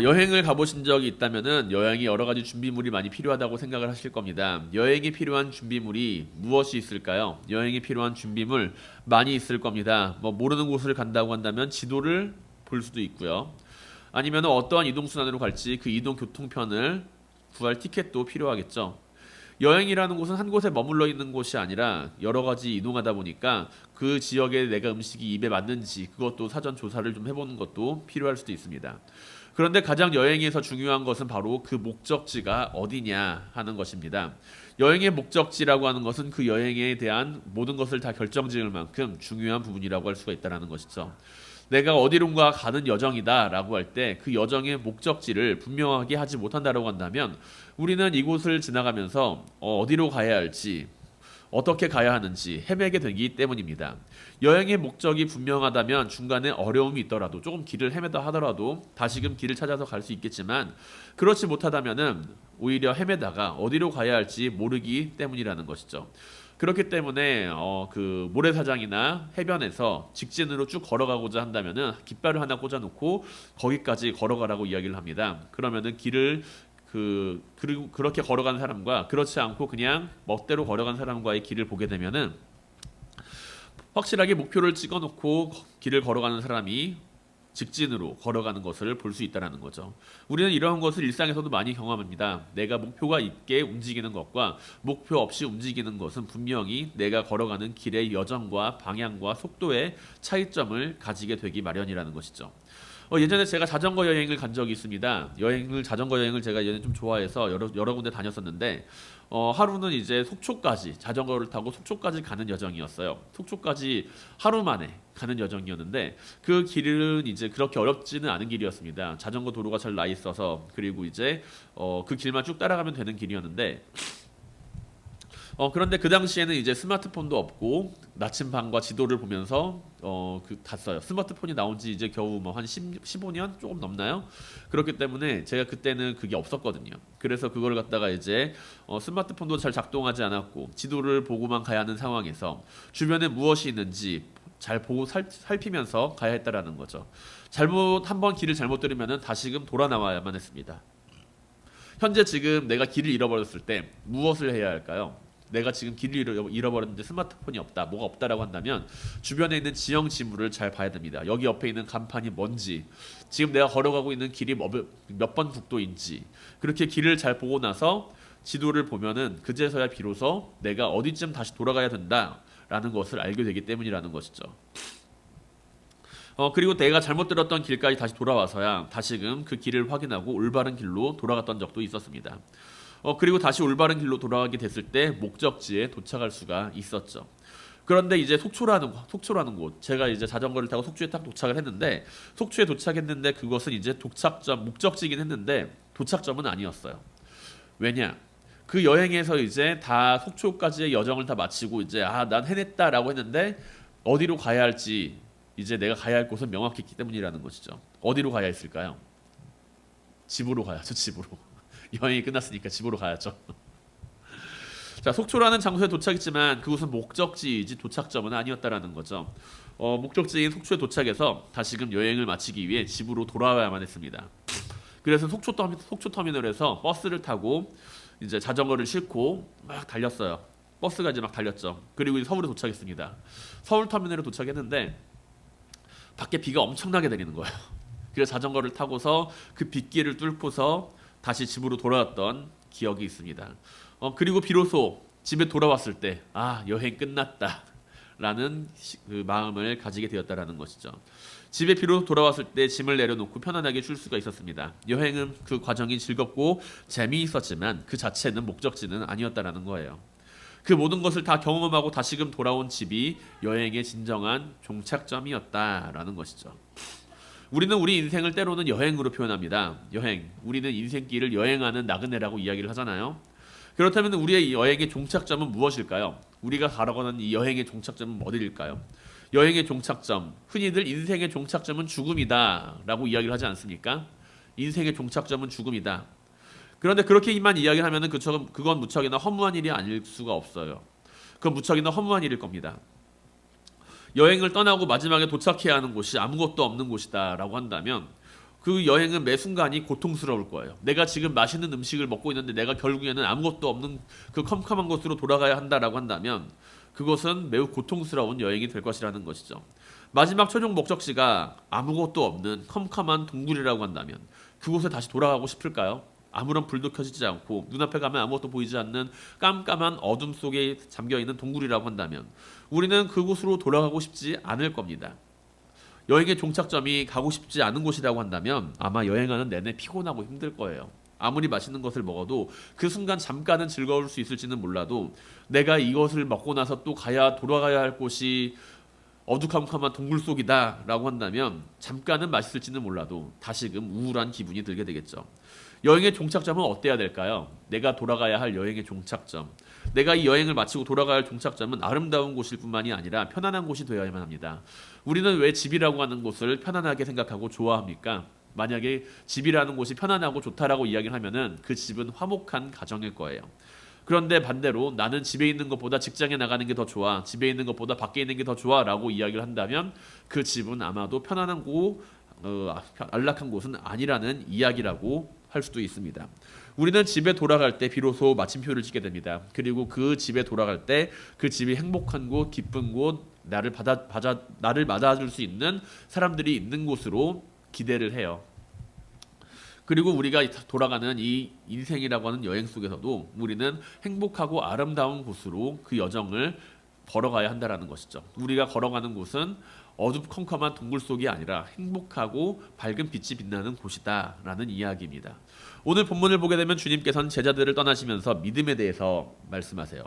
여행을 가보신 적이 있다면은 여행이 여러 가지 준비물이 많이 필요하다고 생각을 하실 겁니다. 여행에 필요한 준비물이 무엇이 있을까요? 여행에 필요한 준비물 많이 있을 겁니다. 뭐 모르는 곳을 간다고 한다면 지도를 볼 수도 있고요. 아니면 어떠한 이동수단으로 갈지 그 이동 교통편을 구할 티켓도 필요하겠죠. 여행이라는 곳은 한 곳에 머물러 있는 곳이 아니라 여러 가지 이동하다 보니까 그 지역에 내가 음식이 입에 맞는지 그것도 사전 조사를 좀 해보는 것도 필요할 수도 있습니다. 그런데 가장 여행에서 중요한 것은 바로 그 목적지가 어디냐 하는 것입니다. 여행의 목적지라고 하는 것은 그 여행에 대한 모든 것을 다 결정지을 만큼 중요한 부분이라고 할 수가 있다는 것이죠. 내가 어디론가 가는 여정이다라고 할 때 그 여정의 목적지를 분명하게 하지 못한다라고 한다면 우리는 이곳을 지나가면서 어디로 가야 할지 어떻게 가야 하는지 헤매게 되기 때문입니다. 여행의 목적이 분명하다면 중간에 어려움이 있더라도 조금 길을 헤매다 하더라도 다시금 길을 찾아서 갈 수 있겠지만 그렇지 못하다면은 오히려 헤매다가 어디로 가야 할지 모르기 때문이라는 것이죠. 그렇기 때문에 그 모래사장이나 해변에서 직진으로 쭉 걸어가고자 한다면은 깃발을 하나 꽂아놓고 거기까지 걸어가라고 이야기를 합니다. 그러면은 길을 그렇게 걸어간 사람과 그렇지 않고 그냥 멋대로 걸어간 사람과의 길을 보게 되면은 확실하게 목표를 찍어놓고 길을 걸어가는 사람이 직진으로 걸어가는 것을 볼 수 있다는 거죠. 우리는 이러한 것을 일상에서도 많이 경험합니다. 내가 목표가 있게 움직이는 것과 목표 없이 움직이는 것은 분명히 내가 걸어가는 길의 여정과 방향과 속도의 차이점을 가지게 되기 마련이라는 것이죠. 예전에 제가 자전거 여행을 간 적이 있습니다. 자전거 여행을 제가 예전에 좀 좋아해서 여러 군데 다녔었는데 하루는 이제 속초까지 자전거를 타고 속초까지 가는 여정이었어요. 속초까지 하루 만에 가는 여정이었는데 그 길은 이제 그렇게 어렵지는 않은 길이었습니다. 자전거 도로가 잘 나 있어서 그리고 이제 그 길만 쭉 따라가면 되는 길이었는데 그런데 그 당시에는 이제 스마트폰도 없고 나침반과 지도를 보면서 갔어요. 스마트폰이 나온 지 이제 겨우 뭐 한 15년 조금 넘나요? 그렇기 때문에 제가 그때는 그게 없었거든요. 그래서 그걸 갖다가 이제 스마트폰도 잘 작동하지 않았고 지도를 보고만 가야 하는 상황에서 주변에 무엇이 있는지 잘 보고 살피면서 가야 했다라는 거죠. 한번 길을 잘못 들으면은 다시금 돌아 나와야만 했습니다. 현재 지금 내가 길을 잃어버렸을 때 무엇을 해야 할까요? 내가 지금 길을 잃어버렸는데 스마트폰이 없다, 뭐가 없다라고 한다면 주변에 있는 지형 지물을 잘 봐야 됩니다. 여기 옆에 있는 간판이 뭔지, 지금 내가 걸어가고 있는 길이 몇 번 국도인지 그렇게 길을 잘 보고 나서 지도를 보면은 그제서야 비로소 내가 어디쯤 다시 돌아가야 된다라는 것을 알게 되기 때문이라는 것이죠. 그리고 내가 잘못 들었던 길까지 다시 돌아와서야 다시금 그 길을 확인하고 올바른 길로 돌아갔던 적도 있었습니다. 그리고 다시 올바른 길로 돌아가게 됐을 때 목적지에 도착할 수가 있었죠. 그런데 이제 속초라는 곳, 제가 이제 자전거를 타고 속초에 딱 도착을 했는데 속초에 도착했는데 그것은 이제 목적지긴 했는데 도착점은 아니었어요. 왜냐? 그 여행에서 이제 다 속초까지의 여정을 다 마치고 이제 난 해냈다라고 했는데 어디로 가야 할지 이제 내가 가야 할 곳은 명확했기 때문이라는 것이죠. 어디로 가야 했을까요? 집으로 가야죠, 집으로. 여행이 끝났으니까 집으로 가야죠. 자, 속초라는 장소에 도착했지만 그곳은 목적지이지 도착점은 아니었다라는 거죠. 목적지인 속초에 도착해서 다시금 여행을 마치기 위해 집으로 돌아와야만 했습니다. 그래서 속초 터미널에서 버스를 타고 이제 자전거를 싣고 막 달렸어요. 버스가 이제 막 달렸죠. 그리고 이제 서울에 도착했습니다. 서울 터미널에 도착했는데 밖에 비가 엄청나게 내리는 거예요. 그래서 자전거를 타고서 그 빗길을 뚫고서 다시 집으로 돌아왔던 기억이 있습니다. 그리고 비로소 집에 돌아왔을 때 여행 끝났다라는 그 마음을 가지게 되었다라는 것이죠. 집에 비로소 돌아왔을 때 짐을 내려놓고 편안하게 쉴 수가 있었습니다. 여행은 그 과정이 즐겁고 재미있었지만 그 자체는 목적지는 아니었다라는 거예요. 그 모든 것을 다 경험하고 다시금 돌아온 집이 여행의 진정한 종착점이었다라는 것이죠. 우리는 우리 인생을 때로는 여행으로 표현합니다. 우리는 인생길을 여행하는 나그네라고 이야기를 하잖아요. 그렇다면 우리의 여행의 종착점은 무엇일까요? 우리가 가려고 이 여행의 종착점은 어디일까요? 여행의 종착점, 흔히들 인생의 종착점은 죽음이다 라고 이야기를 하지 않습니까? 인생의 종착점은 죽음이다. 그런데 그렇게만 이야기를 하면 그건 무척이나 허무한 일이 아닐 수가 없어요. 그건 무척이나 허무한 일일 겁니다. 여행을 떠나고 마지막에 도착해야 하는 곳이 아무것도 없는 곳이다 라고 한다면 그 여행은 매 순간이 고통스러울 거예요. 내가 지금 맛있는 음식을 먹고 있는데 내가 결국에는 아무것도 없는 그 컴컴한 곳으로 돌아가야 한다라고 한다면 그것은 매우 고통스러운 여행이 될 것이라는 것이죠. 마지막 최종 목적지가 아무것도 없는 컴컴한 동굴이라고 한다면 그곳에 다시 돌아가고 싶을까요? 아무런 불도 켜지지 않고 눈앞에 가면 아무것도 보이지 않는 깜깜한 어둠 속에 잠겨있는 동굴이라고 한다면 우리는 그곳으로 돌아가고 싶지 않을 겁니다. 여행의 종착점이 가고 싶지 않은 곳이라고 한다면 아마 여행하는 내내 피곤하고 힘들 거예요. 아무리 맛있는 것을 먹어도 그 순간 잠깐은 즐거울 수 있을지는 몰라도 내가 이것을 먹고 나서 또 돌아가야 할 곳이 어두컴컴한 동굴 속이다 라고 한다면 잠깐은 맛있을지는 몰라도 다시금 우울한 기분이 들게 되겠죠. 여행의 종착점은 어때야 될까요? 내가 돌아가야 할 여행의 종착점, 내가 이 여행을 마치고 돌아가야 할 종착점은 아름다운 곳일 뿐만이 아니라 편안한 곳이 되어야만 합니다. 우리는 왜 집이라고 하는 곳을 편안하게 생각하고 좋아합니까? 만약에 집이라는 곳이 편안하고 좋다라고 이야기를 하면은 그 집은 화목한 가정일 거예요. 그런데 반대로 나는 집에 있는 것보다 직장에 나가는 게 더 좋아, 집에 있는 것보다 밖에 있는 게 더 좋아 라고 이야기를 한다면 그 집은 아마도 편안하고 안락한 곳은 아니라는 이야기라고 할 수도 있습니다. 우리는 집에 돌아갈 때 비로소 마침표를 찍게 됩니다. 그리고 그 집에 돌아갈 때 그 집이 행복한 곳, 기쁜 곳, 나를 맞아줄 수 있는 사람들이 있는 곳으로 기대를 해요. 그리고 우리가 돌아가는 이 인생이라고 하는 여행 속에서도 우리는 행복하고 아름다운 곳으로 그 여정을 걸어가야 한다는 것이죠. 우리가 걸어가는 곳은 어두컴컴한 동굴 속이 아니라 행복하고 밝은 빛이 빛나는 곳이다라는 이야기입니다. 오늘 본문을 보게 되면 주님께서는 제자들을 떠나시면서 믿음에 대해서 말씀하세요.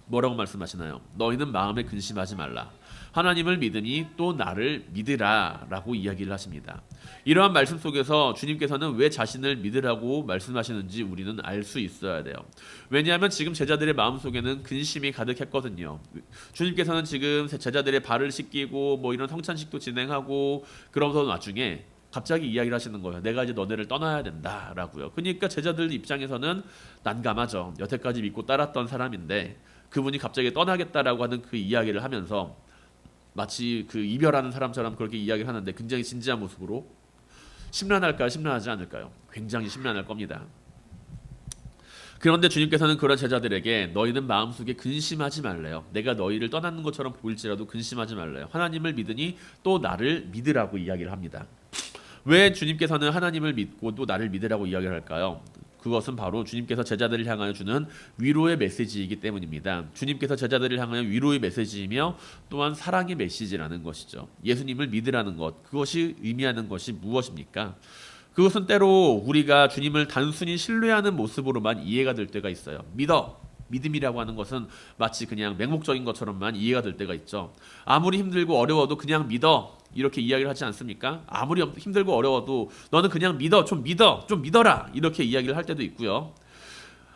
뭐라고 말씀하시나요? 너희는 마음에 근심하지 말라. 하나님을 믿으니 또 나를 믿으라 라고 이야기를 하십니다. 이러한 말씀 속에서 주님께서는 왜 자신을 믿으라고 말씀하시는지 우리는 알 수 있어야 돼요. 왜냐하면 지금 제자들의 마음속에는 근심이 가득했거든요. 주님께서는 지금 제자들의 발을 씻기고 뭐 이런 성찬식도 진행하고 그러면서 나중에 갑자기 이야기를 하시는 거예요. 내가 이제 너네를 떠나야 된다라고요. 그러니까 제자들 입장에서는 난감하죠. 여태까지 믿고 따랐던 사람인데 그분이 갑자기 떠나겠다라고 하는 그 이야기를 하면서 마치 그 이별하는 사람처럼 그렇게 이야기를 하는데 굉장히 진지한 모습으로 심란할까요? 심란하지 않을까요? 굉장히 심란할 겁니다. 그런데 주님께서는 그런 제자들에게 너희는 마음속에 근심하지 말래요. 내가 너희를 떠나는 것처럼 보일지라도 근심하지 말래요. 하나님을 믿으니 또 나를 믿으라고 이야기를 합니다. 왜 주님께서는 하나님을 믿고 또 나를 믿으라고 이야기를 할까요? 그것은 바로 주님께서 제자들을 향하여 주는 위로의 메시지이기 때문입니다. 주님께서 제자들을 향하여 위로의 메시지이며 또한 사랑의 메시지라는 것이죠. 예수님을 믿으라는 것, 그것이 의미하는 것이 무엇입니까? 그것은 때로 우리가 주님을 단순히 신뢰하는 모습으로만 이해가 될 때가 있어요. 믿음이라고 하는 것은 마치 그냥 맹목적인 것처럼만 이해가 될 때가 있죠. 아무리 힘들고 어려워도 그냥 믿어 이렇게 이야기를 하지 않습니까? 아무리 힘들고 어려워도 너는 그냥 믿어, 좀 믿어라 이렇게 이야기를 할 때도 있고요.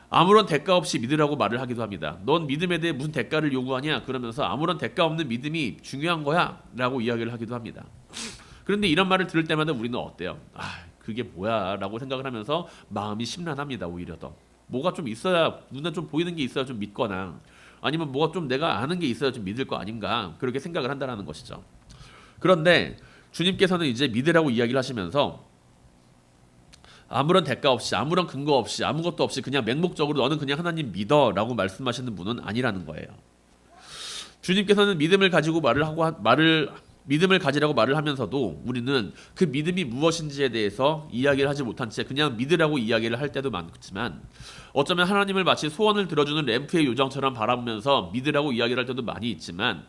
아무런 대가 없이 믿으라고 말을 하기도 합니다. 넌 믿음에 대해 무슨 대가를 요구하냐 그러면서 아무런 대가 없는 믿음이 중요한 거야 라고 이야기를 하기도 합니다. 그런데 이런 말을 들을 때마다 우리는 어때요? 그게 뭐야 라고 생각을 하면서 마음이 심란합니다. 오히려 더 뭐가 좀 있어야, 눈에 좀 보이는 게 있어야 좀 믿거나 아니면 뭐가 좀 내가 아는 게 있어야 좀 믿을 거 아닌가 그렇게 생각을 한다는 것이죠. 그런데 주님께서는 이제 믿으라고 이야기를 하시면서 아무런 대가 없이 아무런 근거 없이 아무것도 없이 그냥 맹목적으로 너는 그냥 하나님 믿어 라고 말씀하시는 분은 아니라는 거예요. 주님께서는 믿음을 가지라고 말을 하면서도 우리는 그 믿음이 무엇인지에 대해서 이야기를 하지 못한 채 그냥 믿으라고 이야기를 할 때도 많지만 어쩌면 하나님을 마치 소원을 들어주는 램프의 요정처럼 바라보면서 믿으라고 이야기를 할 때도 많이 있지만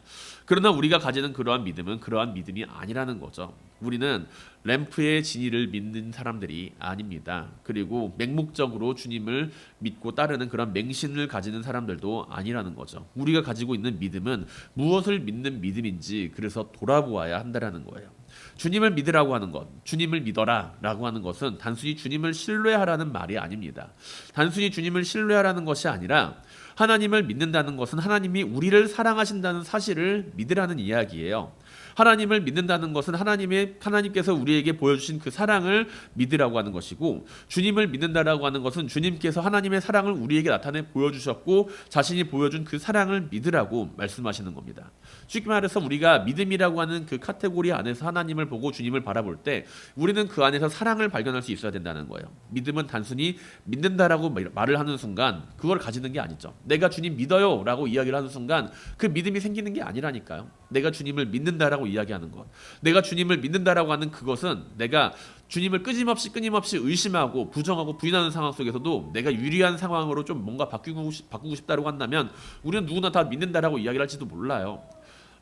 그러나 우리가 가지는 그러한 믿음은 그러한 믿음이 아니라는 거죠. 우리는 램프의 진리를 믿는 사람들이 아닙니다. 그리고 맹목적으로 주님을 믿고 따르는 그런 맹신을 가지는 사람들도 아니라는 거죠. 우리가 가지고 있는 믿음은 무엇을 믿는 믿음인지 그래서 돌아보아야 한다는 거예요. 주님을 믿으라고 하는 것, 주님을 믿어라 라고 하는 것은 단순히 주님을 신뢰하라는 말이 아닙니다. 단순히 주님을 신뢰하라는 것이 아니라 하나님을 믿는다는 것은 하나님이 우리를 사랑하신다는 사실을 믿으라는 이야기예요. 하나님을 믿는다는 것은 하나님께서 우리에게 보여주신 그 사랑을 믿으라고 하는 것이고, 주님을 믿는다라고 하는 것은 주님께서 하나님의 사랑을 우리에게 나타내 보여주셨고 자신이 보여준 그 사랑을 믿으라고 말씀하시는 겁니다. 쉽게 말해서 우리가 믿음이라고 하는 그 카테고리 안에서 하나님을 보고 주님을 바라볼 때 우리는 그 안에서 사랑을 발견할 수 있어야 된다는 거예요. 믿음은 단순히 믿는다라고 말을 하는 순간 그걸 가지는 게 아니죠. 내가 주님 믿어요 라고 이야기를 하는 순간 그 믿음이 생기는 게 아니라니까요. 내가 주님을 믿는다라고 이야기하는 것, 내가 주님을 믿는다라고 하는 그것은 내가 주님을 끊임없이 의심하고 부정하고 부인하는 상황 속에서도 내가 유리한 상황으로 좀 뭔가 바꾸고 싶다고 한다면 우리는 누구나 다 믿는다라고 이야기를 할지도 몰라요.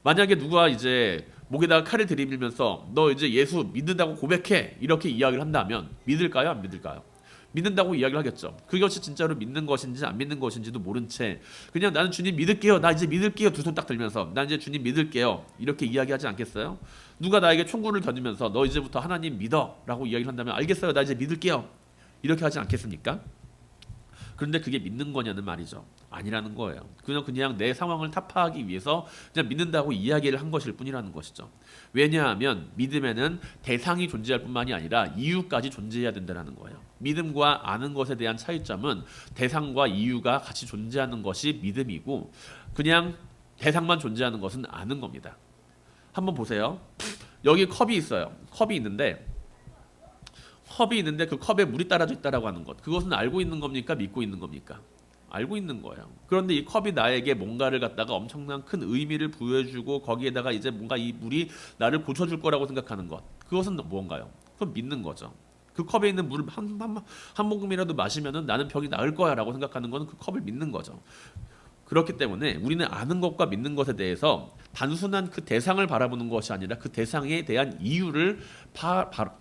만약에 누가 이제 목에다가 칼을 들이밀면서 너 이제 예수 믿는다고 고백해 이렇게 이야기를 한다면 믿을까요? 안 믿을까요? 믿는다고 이야기를 하겠죠. 그것이 진짜로 믿는 것인지 안 믿는 것인지도 모른 채 그냥 나는 주님 믿을게요, 나 이제 믿을게요 두 손 딱 들면서 나 이제 주님 믿을게요 이렇게 이야기하지 않겠어요? 누가 나에게 총구를 던지면서 너 이제부터 하나님 믿어 라고 이야기를 한다면 알겠어요, 나 이제 믿을게요 이렇게 하지 않겠습니까? 그런데 그게 믿는 거냐는 말이죠. 아니라는 거예요. 그냥 내 상황을 타파하기 위해서 그냥 믿는다고 이야기를 한 것일 뿐이라는 것이죠. 왜냐하면 믿음에는 대상이 존재할 뿐만이 아니라 이유까지 존재해야 된다는 거예요. 믿음과 아는 것에 대한 차이점은 대상과 이유가 같이 존재하는 것이 믿음이고 그냥 대상만 존재하는 것은 아는 겁니다. 한번 보세요. 여기 컵이 있어요. 컵이 있는데 그 컵에 물이 따라져 있다라고 하는 것, 그것은 알고 있는 겁니까? 믿고 있는 겁니까? 알고 있는 거예요. 그런데 이 컵이 나에게 뭔가를 갖다가 엄청난 큰 의미를 부여해주고 거기에다가 이제 뭔가 이 물이 나를 고쳐줄 거라고 생각하는 것, 그것은 뭔가요? 그건 믿는 거죠. 그 컵에 있는 물을 한 모금이라도 마시면은 나는 병이 나을 거야라고 생각하는 것은 그 컵을 믿는 거죠. 그렇기 때문에 우리는 아는 것과 믿는 것에 대해서 단순한 그 대상을 바라보는 것이 아니라 그 대상에 대한 이유를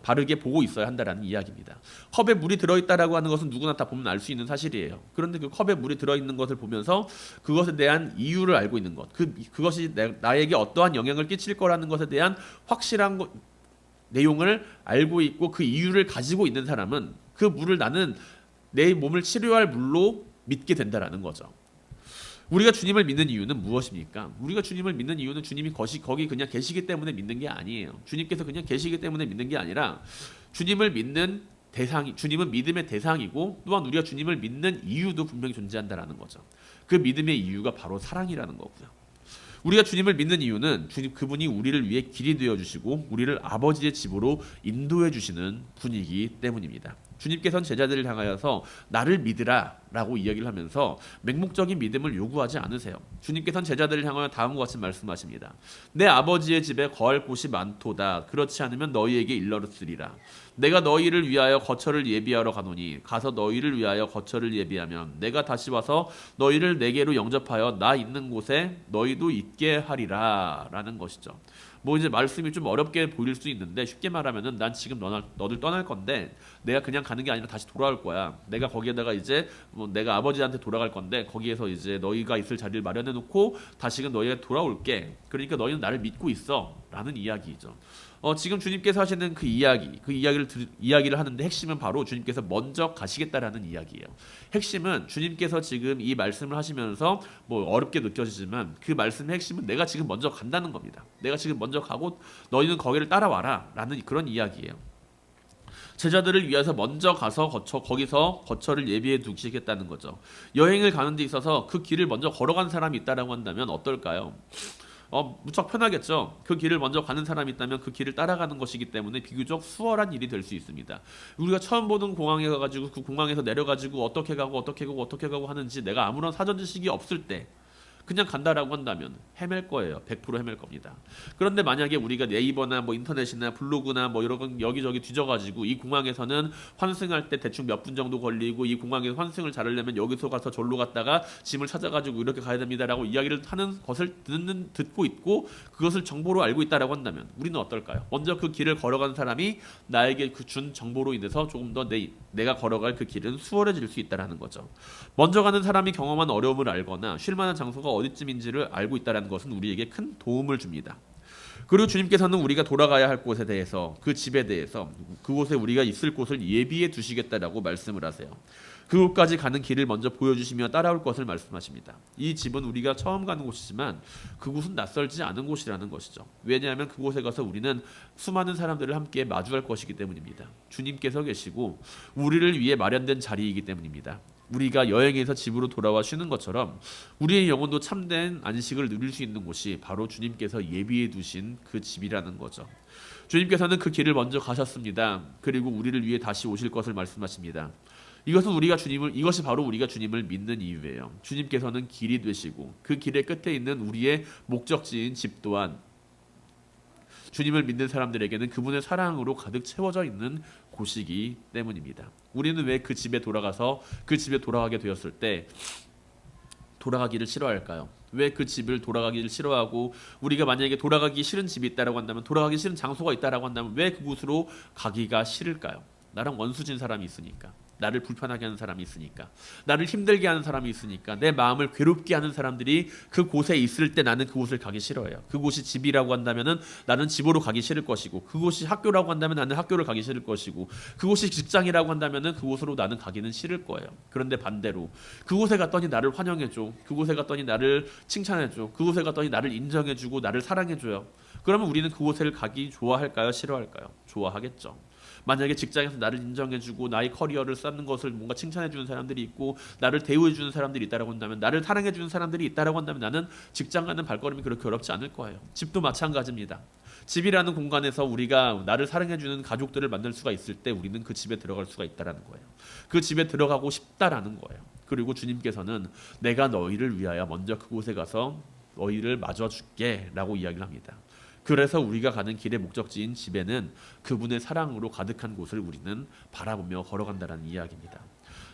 바르게 보고 있어야 한다라는 이야기입니다. 컵에 물이 들어있다라고 하는 것은 누구나 다 보면 알 수 있는 사실이에요. 그런데 그 컵에 물이 들어있는 것을 보면서 그것에 대한 이유를 알고 있는 것, 그것이 나에게 어떠한 영향을 끼칠 거라는 것에 대한 확실한 내용을 알고 있고 그 이유를 가지고 있는 사람은 그 물을 나는 내 몸을 치료할 물로 믿게 된다라는 거죠. 우리가 주님을 믿는 이유는 무엇입니까? 우리가 주님을 믿는 이유는 주님이 거기 그냥 계시기 때문에 믿는 게 아니에요. 주님께서 그냥 계시기 때문에 믿는 게 아니라 주님을 믿는 주님은 믿음의 대상이고 또한 우리가 주님을 믿는 이유도 분명히 존재한다라는 거죠. 그 믿음의 이유가 바로 사랑이라는 거고요. 우리가 주님을 믿는 이유는 그분이 우리를 위해 길이 되어 주시고 우리를 아버지의 집으로 인도해 주시는 분이기 때문입니다. 주님께서는 제자들을 향하여서 나를 믿으라 라고 이야기를 하면서 맹목적인 믿음을 요구하지 않으세요. 주님께서는 제자들을 향하여 다음과 같이 말씀하십니다. 내 아버지의 집에 거할 곳이 많도다. 그렇지 않으면 너희에게 일러르으리라. 내가 너희를 위하여 거처를 예비하러 가노니 가서 너희를 위하여 거처를 예비하면 내가 다시 와서 너희를 내게로 영접하여 나 있는 곳에 너희도 있게 하리라 라는 것이죠. 뭐 이제 말씀이 좀 어렵게 보일 수 있는데 쉽게 말하면은 난 지금 너들 떠날 건데 내가 그냥 가는 게 아니라 다시 돌아올 거야. 내가 거기에다가 이제 내가 아버지한테 돌아갈 건데 거기에서 이제 너희가 있을 자리를 마련해 놓고 다시금 너희가 돌아올게. 그러니까 너희는 나를 믿고 있어 라는 이야기죠. 지금 주님께서 하시는 그 이야기를 하는데 핵심은 바로 주님께서 먼저 가시겠다라는 이야기예요. 핵심은 주님께서 지금 이 말씀을 하시면서 뭐 어렵게 느껴지지만 그 말씀의 핵심은 내가 지금 먼저 간다는 겁니다. 내가 지금 먼저 가고 너희는 거기를 따라와라 라는 그런 이야기예요. 제자들을 위해서 먼저 가서 거기서 거처를 예비해 두시겠다는 거죠. 여행을 가는 데 있어서 그 길을 먼저 걸어간 사람이 있다라고 한다면 어떨까요? 무척 편하겠죠. 그 길을 먼저 가는 사람이 있다면 그 길을 따라가는 것이기 때문에 비교적 수월한 일이 될 수 있습니다. 우리가 처음 보는 공항에 가가지고 그 공항에서 내려가지고 어떻게 가고 하는지 내가 아무런 사전 지식이 없을 때 그냥 간다라고 한다면 헤맬 거예요. 100% 헤맬 겁니다. 그런데 만약에 우리가 네이버나 뭐 인터넷이나 블로그나 뭐 이런 여기저기 뒤져가지고 이 공항에서는 환승할 때 대충 몇 분 정도 걸리고 이 공항에서 환승을 자르려면 여기서 가서 절로 갔다가 짐을 찾아가지고 이렇게 가야 됩니다라고 이야기를 하는 것을 듣고 있고 그것을 정보로 알고 있다라고 한다면 우리는 어떨까요? 먼저 그 길을 걸어간 사람이 나에게 그 준 정보로 인해서 조금 더 내가 걸어갈 그 길은 수월해질 수 있다라는 거죠. 먼저 가는 사람이 경험한 어려움을 알거나 쉴만한 장소가 어디쯤인지를 알고 있다는 것은 우리에게 큰 도움을 줍니다. 그리고 주님께서는 우리가 돌아가야 할 곳에 대해서 그 집에 대해서 그곳에 우리가 있을 곳을 예비해 두시겠다라고 말씀을 하세요. 그곳까지 가는 길을 먼저 보여주시며 따라올 것을 말씀하십니다. 이 집은 우리가 처음 가는 곳이지만 그곳은 낯설지 않은 곳이라는 것이죠. 왜냐하면 그곳에 가서 우리는 수많은 사람들을 함께 마주할 것이기 때문입니다. 주님께서 계시고 우리를 위해 마련된 자리이기 때문입니다. 우리가 여행에서 집으로 돌아와 쉬는 것처럼 우리의 영혼도 참된 안식을 누릴 수 있는 곳이 바로 주님께서 예비해 두신 그 집이라는 거죠. 주님께서는 그 길을 먼저 가셨습니다. 그리고 우리를 위해 다시 오실 것을 말씀하십니다. 이것이 바로 우리가 주님을 믿는 이유예요. 주님께서는 길이 되시고 그 길의 끝에 있는 우리의 목적지인 집 또한 주님을 믿는 사람들에게는 그분의 사랑으로 가득 채워져 있는 곳이기 때문입니다. 우리는 왜 그 집에 돌아가게 되었을 때 돌아가기를 싫어할까요? 왜 그 집을 돌아가기를 싫어하고 우리가 만약에 돌아가기 싫은 집이 있다라고 한다면 돌아가기 싫은 장소가 있다라고 한다면 왜 그곳으로 가기가 싫을까요? 나랑 원수진 사람이 있으니까. 나를 불편하게 하는 사람이 있으니까, 나를 힘들게 하는 사람이 있으니까, 내 마음을 괴롭게 하는 사람들이 그곳에 있을 때 나는 그곳을 가기 싫어요. 그곳이 집이라고 한다면은 나는 집으로 가기 싫을 것이고, 그곳이 학교라고 한다면 나는 학교를 가기 싫을 것이고, 그곳이 직장이라고 한다면은 그곳으로 나는 가기는 싫을 거예요. 그런데 반대로 그곳에 갔더니 나를 환영해줘, 그곳에 갔더니 나를 칭찬해줘, 그곳에 갔더니 나를 인정해주고 나를 사랑해줘요. 그러면 우리는 그곳을 가기 좋아할까요? 싫어할까요? 좋아하겠죠. 만약에 직장에서 나를 인정해주고 나의 커리어를 쌓는 것을 뭔가 칭찬해주는 사람들이 있고 나를 대우해주는 사람들이 있다라고 한다면, 나를 사랑해주는 사람들이 있다라고 한다면 나는 직장 가는 발걸음이 그렇게 어렵지 않을 거예요. 집도 마찬가지입니다. 집이라는 공간에서 우리가 나를 사랑해주는 가족들을 만날 수가 있을 때 우리는 그 집에 들어갈 수가 있다라는 거예요. 그 집에 들어가고 싶다라는 거예요. 그리고 주님께서는 내가 너희를 위하여 먼저 그곳에 가서 너희를 맞아줄게 라고 이야기를 합니다. 그래서 우리가 가는 길의 목적지인 집에는 그분의 사랑으로 가득한 곳을 우리는 바라보며 걸어간다는 이야기입니다.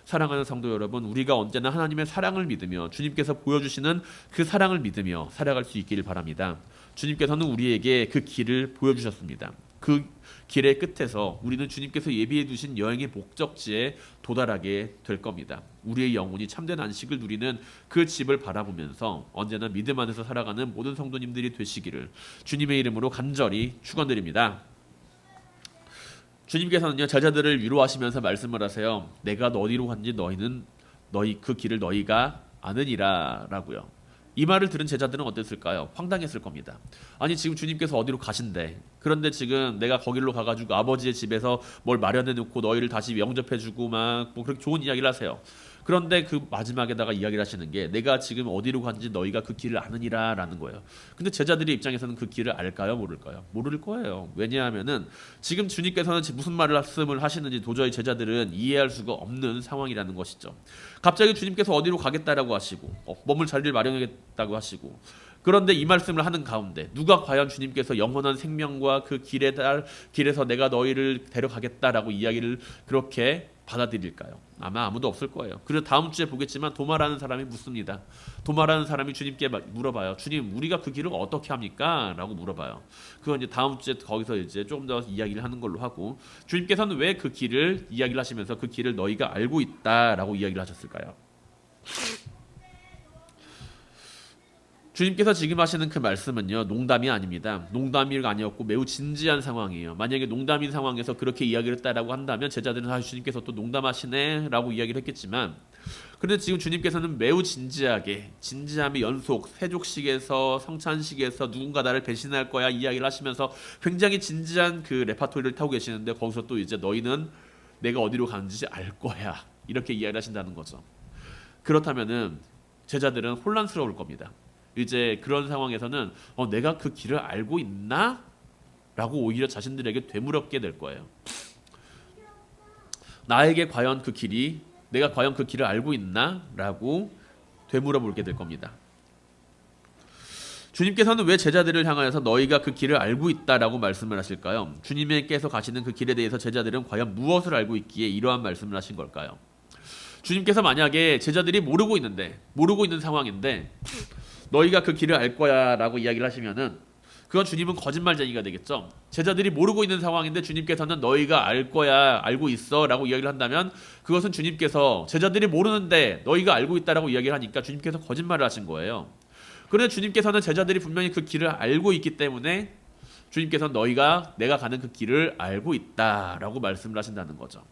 사랑하는 성도 여러분, 우리가 언제나 하나님의 사랑을 믿으며 주님께서 보여주시는 그 사랑을 믿으며 살아갈 수 있기를 바랍니다. 주님께서는 우리에게 그 길을 보여주셨습니다. 그 길의 끝에서 우리는 주님께서 예비해 두신 여행의 목적지에 도달하게 될 겁니다. 우리의 영혼이 참된 안식을 누리는 그 집을 바라보면서 언제나 믿음 안에서 살아가는 모든 성도님들이 되시기를 주님의 이름으로 간절히 축원드립니다. 주님께서는요, 제자들을 위로하시면서 말씀을 하세요. 내가 어디로 간지 그 길을 너희가 아느니라라고요. 이 말을 들은 제자들은 어땠을까요? 황당했을 겁니다. 아니, 지금 주님께서 어디로 가신대. 그런데 지금 내가 거기로 가가지고 아버지의 집에서 뭘 마련해 놓고 너희를 다시 영접해주고 막 뭐 그렇게 좋은 이야기를 하세요. 그런데 그 마지막에다가 이야기를 하시는 게 내가 지금 어디로 간지 너희가 그 길을 아느니라 라는 거예요. 근데 제자들의 입장에서는 그 길을 알까요? 모를까요? 모를 거예요. 왜냐하면은 지금 주님께서는 무슨 말씀을 하시는지 도저히 제자들은 이해할 수가 없는 상황이라는 것이죠. 갑자기 주님께서 어디로 가겠다라고 하시고 머물 자리를 마련하겠다고 하시고, 그런데 이 말씀을 하는 가운데 누가 과연 주님께서 영원한 생명과 그 길에서 내가 너희를 데려가겠다라고 이야기를 그렇게 받아들일까요? 아마 아무도 없을 거예요. 그래서 다음 주에 보겠지만 도마라는 사람이 묻습니다. 도마라는 사람이 주님께 물어봐요. 주님, 우리가 그 길을 어떻게 합니까? 라고 물어봐요. 그건 이제 다음 주에 거기서 이제 조금 더 이야기를 하는 걸로 하고, 주님께서는 왜 그 길을 이야기를 하시면서 그 길을 너희가 알고 있다라고 이야기를 하셨을까요? 주님께서 지금 하시는 그 말씀은요, 농담이 아닙니다. 농담이 아니었고 매우 진지한 상황이에요. 만약에 농담인 상황에서 그렇게 이야기를 했다라고 한다면 제자들은 사실 주님께서 또 농담하시네 라고 이야기를 했겠지만, 그런데 지금 주님께서는 매우 진지함의 연속, 세족식에서 성찬식에서 누군가 나를 배신할 거야 이야기를 하시면서 굉장히 진지한 그 레파토리를 타고 계시는데, 거기서 또 이제 너희는 내가 어디로 가는지 알 거야 이렇게 이야기를 하신다는 거죠. 그렇다면은 제자들은 혼란스러울 겁니다. 이제 그런 상황에서는 내가 그 길을 알고 있나? 라고 오히려 자신들에게 되물었게 될 거예요. 내가 과연 그 길을 알고 있나? 라고 되물어보게 될 겁니다. 주님께서는 왜 제자들을 향하여서 너희가 그 길을 알고 있다라고 말씀을 하실까요? 주님께서 가시는 그 길에 대해서 제자들은 과연 무엇을 알고 있기에 이러한 말씀을 하신 걸까요? 주님께서 만약에 제자들이 모르고 있는 상황인데 너희가 그 길을 알 거야 라고 이야기를 하시면은 그건 주님은 거짓말쟁이가 되겠죠. 제자들이 모르고 있는 상황인데 주님께서는 너희가 알 거야, 알고 있어 라고 이야기를 한다면 그것은 주님께서 제자들이 모르는데 너희가 알고 있다라고 이야기를 하니까 주님께서 거짓말을 하신 거예요. 그런데 주님께서는 제자들이 분명히 그 길을 알고 있기 때문에 주님께서는 내가 가는 그 길을 알고 있다라고 말씀을 하신다는 거죠.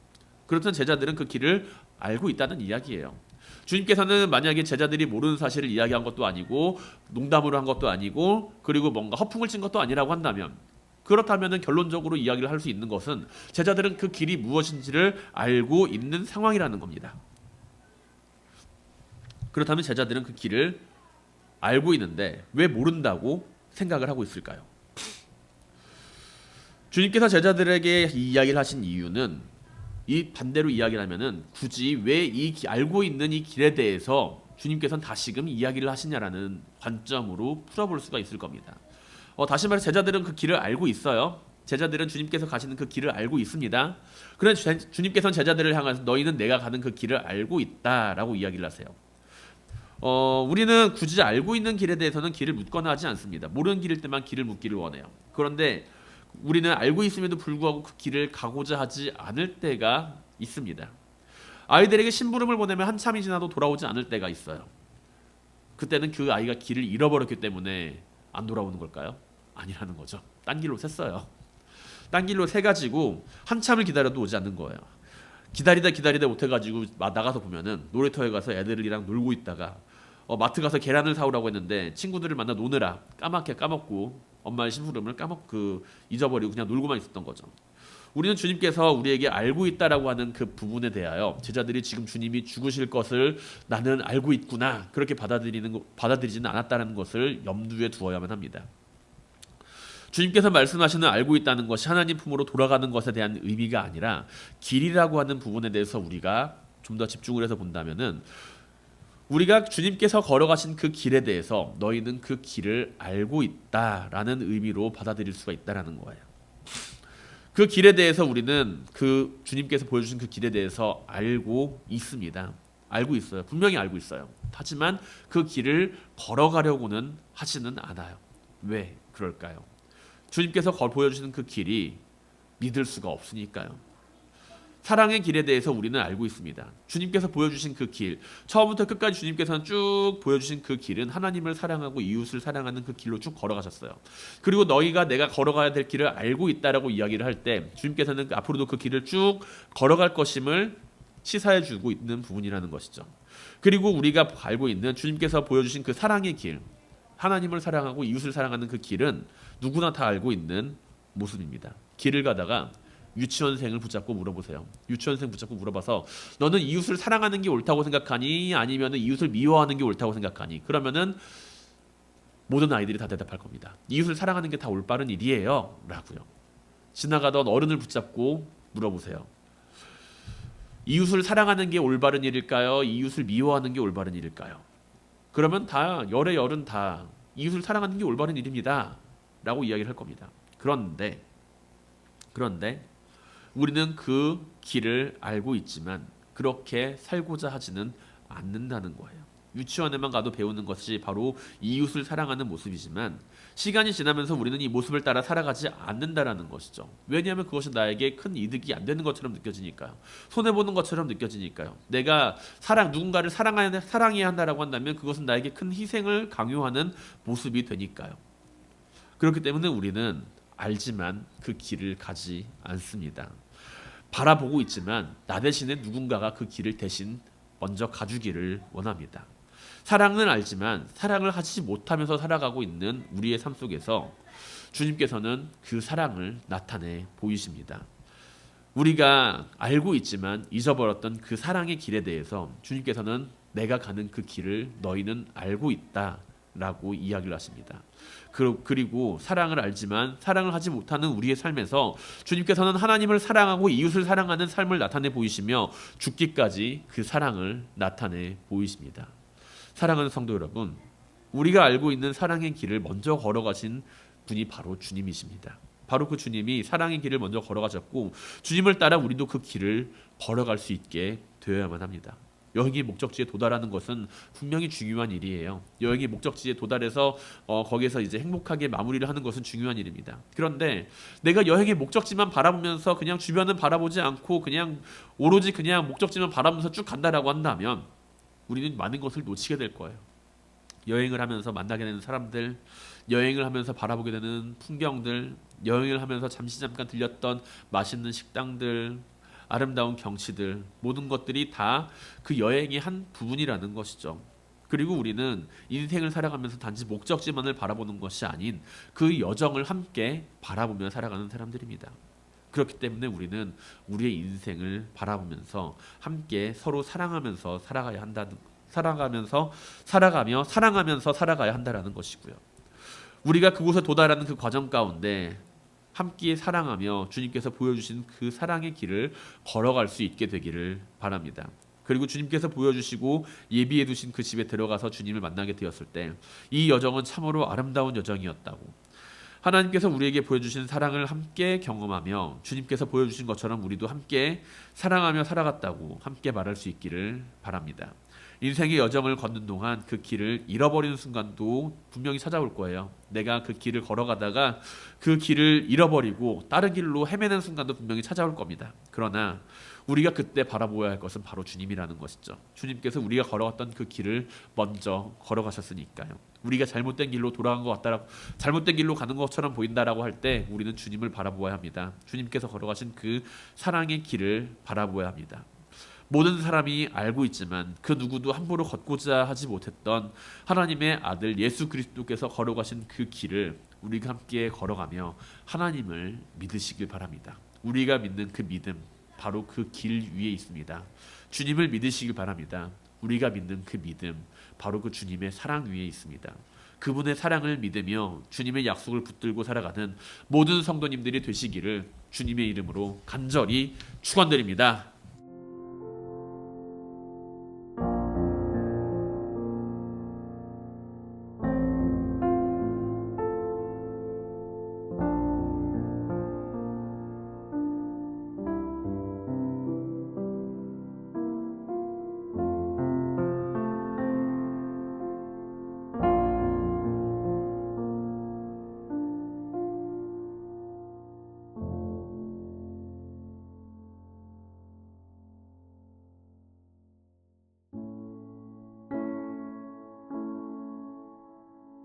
그렇다면 제자들은 그 길을 알고 있다는 이야기예요. 주님께서는 만약에 제자들이 모르는 사실을 이야기한 것도 아니고 농담으로 한 것도 아니고 그리고 뭔가 허풍을 친 것도 아니라고 한다면, 그렇다면 결론적으로 이야기를 할 수 있는 것은 제자들은 그 길이 무엇인지를 알고 있는 상황이라는 겁니다. 그렇다면 제자들은 그 길을 알고 있는데 왜 모른다고 생각을 하고 있을까요? 주님께서 제자들에게 이 이야기를 하신 이유는, 이 반대로 이야기를 하면은 굳이 왜 이 알고 있는 이 길에 대해서 주님께서는 다시금 이야기를 하시냐라는 관점으로 풀어볼 수가 있을 겁니다. 다시 말해 제자들은 그 길을 알고 있어요. 제자들은 주님께서 가시는 그 길을 알고 있습니다. 그런데 주님께서는 제자들을 향해서 너희는 내가 가는 그 길을 알고 있다라고 이야기를 하세요. 우리는 굳이 알고 있는 길에 대해서는 길을 묻거나 하지 않습니다. 모르는 길일 때만 길을 묻기를 원해요. 그런데 우리는 알고 있음에도 불구하고 그 길을 가고자 하지 않을 때가 있습니다. 아이들에게 심부름을 보내면 한참이 지나도 돌아오지 않을 때가 있어요. 그때는 그 아이가 길을 잃어버렸기 때문에 안 돌아오는 걸까요? 아니라는 거죠. 딴 길로 샜어요. 딴 길로 새가지고 한참을 기다려도 오지 않는 거예요. 기다리다 못해가지고 나가서 보면은 놀이터에 가서 애들이랑 놀고 있다가 마트 가서 계란을 사오라고 했는데 친구들을 만나 노느라 까맣게 까먹고 엄마의 심부름을 잊어버리고 그냥 놀고만 있었던 거죠. 우리는 주님께서 우리에게 알고 있다라고 하는 그 부분에 대하여 제자들이 지금 주님이 죽으실 것을 나는 알고 있구나 그렇게 받아들이지는 않았다는 것을 염두에 두어야만 합니다. 주님께서 말씀하시는 알고 있다는 것이 하나님 품으로 돌아가는 것에 대한 의미가 아니라 길이라고 하는 부분에 대해서 우리가 좀 더 집중을 해서 본다면은, 우리가 주님께서 걸어가신 그 길에 대해서 너희는 그 길을 알고 있다라는 의미로 받아들일 수가 있다라는 거예요. 그 길에 대해서 우리는 그 주님께서 보여주신 그 길에 대해서 알고 있습니다. 알고 있어요. 분명히 알고 있어요. 하지만 그 길을 걸어가려고는 하지는 않아요. 왜 그럴까요? 주님께서 보여주시는 그 길이 믿을 수가 없으니까요. 사랑의 길에 대해서 우리는 알고 있습니다. 주님께서 보여주신 그 길, 처음부터 끝까지 주님께서는 쭉 보여주신 그 길은 하나님을 사랑하고 이웃을 사랑하는 그 길로 쭉 걸어가셨어요. 그리고 내가 걸어가야 될 길을 알고 있다라고 이야기를 할 때 주님께서는 앞으로도 그 길을 쭉 걸어갈 것임을 시사해 주고 있는 부분이라는 것이죠. 그리고 우리가 알고 있는 주님께서 보여주신 그 사랑의 길, 하나님을 사랑하고 이웃을 사랑하는 그 길은 누구나 다 알고 있는 모습입니다. 길을 가다가 유치원생을 붙잡고 물어보세요. 유치원생 붙잡고 물어봐서 너는 이웃을 사랑하는 게 옳다고 생각하니 아니면 이웃을 미워하는 게 옳다고 생각하니? 그러면은 모든 아이들이 다 대답할 겁니다. 이웃을 사랑하는 게 다 올바른 일이에요 라고요. 지나가던 어른을 붙잡고 물어보세요. 이웃을 사랑하는 게 올바른 일일까요? 이웃을 미워하는 게 올바른 일일까요? 그러면 다 열의 열은 다 이웃을 사랑하는 게 올바른 일입니다 라고 이야기를 할 겁니다. 그런데 우리는 그 길을 알고 있지만 그렇게 살고자 하지는 않는다는 거예요. 유치원에만 가도 배우는 것이 바로 이웃을 사랑하는 모습이지만 시간이 지나면서 우리는 이 모습을 따라 살아가지 않는다라는 것이죠. 왜냐하면 그것이 나에게 큰 이득이 안 되는 것처럼 느껴지니까요. 손해보는 것처럼 느껴지니까요. 내가 누군가를 사랑해야 한다라고 한다면 그것은 나에게 큰 희생을 강요하는 모습이 되니까요. 그렇기 때문에 우리는 알지만 그 길을 가지 않습니다. 바라보고 있지만 나 대신에 누군가가 그 길을 대신 먼저 가주기를 원합니다. 사랑은 알지만 사랑을 하지 못하면서 살아가고 있는 우리의 삶 속에서 주님께서는 그 사랑을 나타내 보이십니다. 우리가 알고 있지만 잊어버렸던 그 사랑의 길에 대해서 주님께서는 내가 가는 그 길을 너희는 알고 있다라고 이야기를 하십니다. 그리고 사랑을 알지만 사랑을 하지 못하는 우리의 삶에서 주님께서는 하나님을 사랑하고 이웃을 사랑하는 삶을 나타내 보이시며 죽기까지 그 사랑을 나타내 보이십니다. 사랑하는 성도 여러분, 우리가 알고 있는 사랑의 길을 먼저 걸어가신 분이 바로 주님이십니다. 바로 그 주님이 사랑의 길을 먼저 걸어가셨고 주님을 따라 우리도 그 길을 걸어갈 수 있게 되어야만 합니다. 여행의 목적지에 도달하는 것은 분명히 중요한 일이에요. 여행의 목적지에 도달해서 거기에서 이제 행복하게 마무리를 하는 것은 중요한 일입니다. 그런데 내가 여행의 목적지만 바라보면서 그냥 주변은 바라보지 않고 그냥 오로지 그냥 목적지만 바라보면서 쭉 간다라고 한다면 우리는 많은 것을 놓치게 될 거예요. 여행을 하면서 만나게 되는 사람들, 여행을 하면서 바라보게 되는 풍경들, 여행을 하면서 잠깐 들렸던 맛있는 식당들, 아름다운 경치들, 모든 것들이 다 그 여행의 한 부분이라는 것이죠. 그리고 우리는 인생을 살아가면서 단지 목적지만을 바라보는 것이 아닌 그 여정을 함께 바라보며 살아가는 사람들입니다. 그렇기 때문에 우리는 우리의 인생을 바라보면서 함께 서로 사랑하면서 살아가며 사랑하면서 살아가야 한다라는 것이고요. 우리가 그곳에 도달하는 그 과정 가운데 함께 사랑하며 주님께서 보여주신 그 사랑의 길을 걸어갈 수 있게 되기를 바랍니다. 그리고 주님께서 보여주시고 예비해 두신 그 집에 들어가서 주님을 만나게 되었을 때 이 여정은 참으로 아름다운 여정이었다고, 하나님께서 우리에게 보여주신 사랑을 함께 경험하며 주님께서 보여주신 것처럼 우리도 함께 사랑하며 살아갔다고 함께 말할 수 있기를 바랍니다. 인생의 여정을 걷는 동안 그 길을 잃어버리는 순간도 분명히 찾아올 거예요. 내가 그 길을 걸어가다가 그 길을 잃어버리고 다른 길로 헤매는 순간도 분명히 찾아올 겁니다. 그러나 우리가 그때 바라보아야 할 것은 바로 주님이라는 것이죠. 주님께서 우리가 걸어갔던 그 길을 먼저 걸어가셨으니까요. 우리가 잘못된 길로 돌아간 것 같다라고, 잘못된 길로 가는 것처럼 보인다라고 할 때 우리는 주님을 바라보아야 합니다. 주님께서 걸어가신 그 사랑의 길을 바라보아야 합니다. 모든 사람이 알고 있지만 그 누구도 함부로 걷고자 하지 못했던 하나님의 아들 예수 그리스도께서 걸어가신 그 길을 우리가 함께 걸어가며 하나님을 믿으시길 바랍니다. 우리가 믿는 그 믿음, 바로 그 길 위에 있습니다. 주님을 믿으시길 바랍니다. 우리가 믿는 그 믿음, 바로 그 주님의 사랑 위에 있습니다. 그분의 사랑을 믿으며 주님의 약속을 붙들고 살아가는 모든 성도님들이 되시기를 주님의 이름으로 간절히 축원드립니다.